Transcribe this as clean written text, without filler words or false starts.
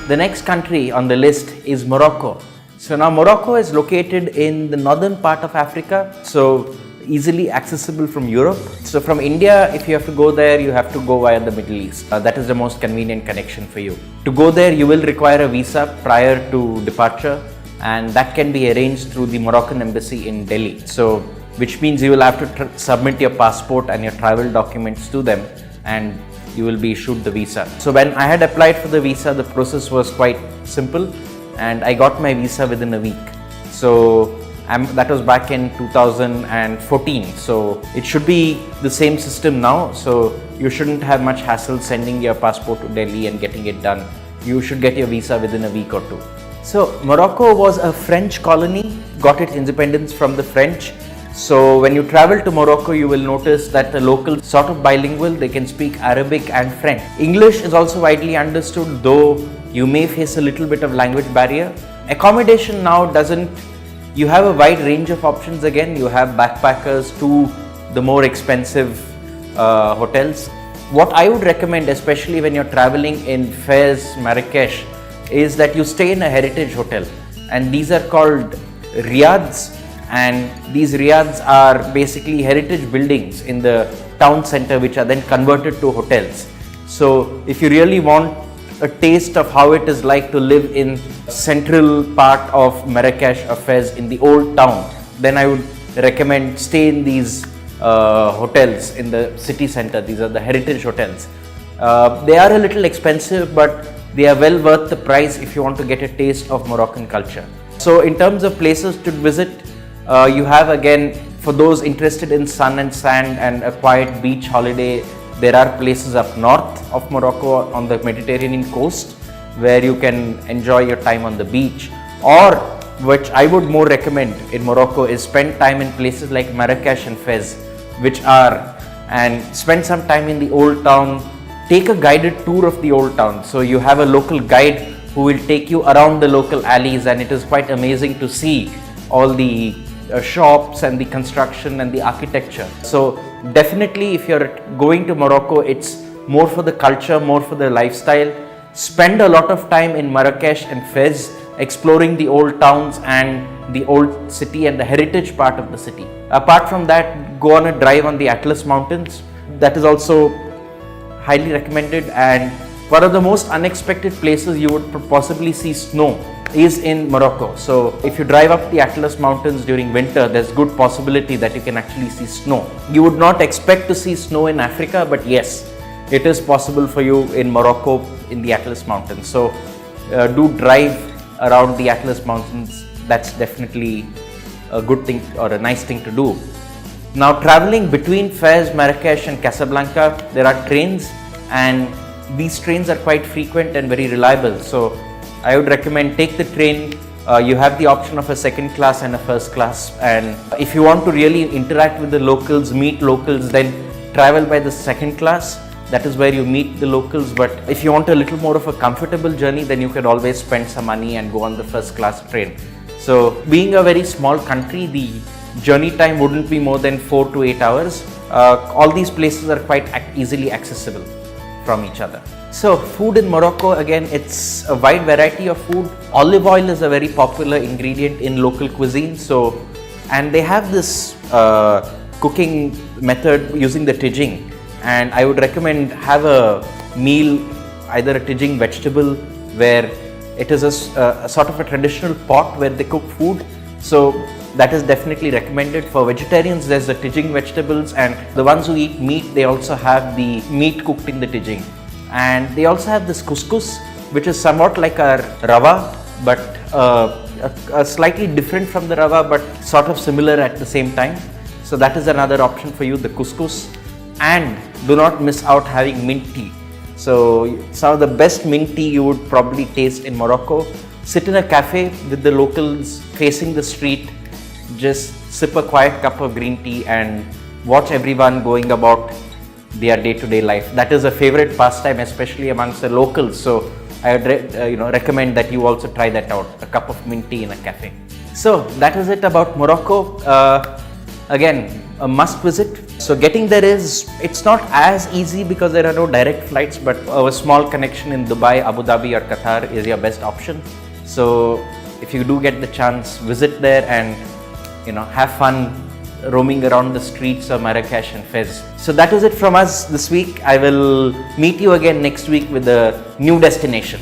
The next country on the list is Morocco. So now Morocco is located in the northern part of Africa, so easily accessible from Europe. So from India, if you have to go there, you have to go via the Middle East. That is the most convenient connection for you. To go there, you will require a visa prior to departure, and that can be arranged through the Moroccan embassy in Delhi. So, which means you will have to submit your passport and your travel documents to them, and you will be issued the visa. So when I had applied for the visa, the process was quite simple, and I got my visa within a week. So that was back in 2014. So it should be the same system now. So you shouldn't have much hassle sending your passport to Delhi and getting it done. You should get your visa within a week or two. So Morocco was a French colony, got its independence from the French. So when you travel to Morocco, you will notice that the locals sort of bilingual, they can speak Arabic and French. English is also widely understood, though you may face a little bit of language barrier. Accommodation now you have a wide range of options again. You have backpackers to the more expensive hotels. What I would recommend, especially when you're traveling in Fez, Marrakesh, is that you stay in a heritage hotel, and these are called riads, and these riads are basically heritage buildings in the town center which are then converted to hotels. So if you really want a taste of how it is like to live in central part of Marrakesh or Fez in the old town, then I would recommend stay in these hotels in the city center. These are the heritage hotels. They are a little expensive, but they are well worth the price if you want to get a taste of Moroccan culture. So in terms of places to visit, you have again, for those interested in sun and sand and a quiet beach holiday, there are places up north of Morocco on the Mediterranean coast where you can enjoy your time on the beach. Or, which I would more recommend in Morocco, is spend time in places like Marrakesh and Fez, and spend some time in the old town. Take a guided tour of the old town. So you have a local guide who will take you around the local alleys, and it is quite amazing to see all the shops and the construction and the architecture. So definitely if you're going to Morocco, it's more for the culture, more for the lifestyle. Spend a lot of time in Marrakesh and Fez exploring the old towns and the old city and the heritage part of the city. Apart from that, go on a drive on the Atlas Mountains. That is also highly recommended, and one of the most unexpected places you would possibly see snow is in Morocco. So if you drive up the Atlas Mountains during winter, there's good possibility that you can actually see snow. You would not expect to see snow in Africa, but yes, it is possible for you in Morocco in the Atlas Mountains. So do drive around the Atlas Mountains. That's definitely a good thing or a nice thing to do. Now traveling between Fez, Marrakesh and Casablanca, there are trains, and these trains are quite frequent and very reliable. So I would recommend take the train. You have the option of a second class and a first class, and if you want to really interact with the locals, meet locals, then travel by the second class. That is where you meet the locals. But if you want a little more of a comfortable journey, then you can always spend some money and go on the first class train. So being a very small country, the journey time wouldn't be more than 4 to 8 hours. All these places are quite easily accessible from each other. So food in Morocco, again, it's a wide variety of food. Olive oil is a very popular ingredient in local cuisine. So, and they have this cooking method using the tijing, and I would recommend have a meal, either a tijing vegetable, where it is a sort of a traditional pot where they cook food. So that is definitely recommended. For vegetarians, there's the tijing vegetables, and the ones who eat meat, they also have the meat cooked in the tijing. And they also have this couscous, which is somewhat like a rava, but slightly different from the rava, but sort of similar at the same time. So that is another option for you, the couscous. And do not miss out having mint tea. So some of the best mint tea you would probably taste in Morocco. Sit in a cafe with the locals facing the street, just sip a quiet cup of green tea and watch everyone going about their day-to-day life. That is a favorite pastime, especially amongst the locals. So I would recommend that you also try that out, a cup of mint tea in a cafe. So that is it about Morocco. Again, a must visit. So getting there it's not as easy because there are no direct flights, but a small connection in Dubai, Abu Dhabi or Qatar is your best option. So if you do get the chance, visit there and have fun roaming around the streets of Marrakesh and Fez. So that is it from us this week. I will meet you again next week with a new destination.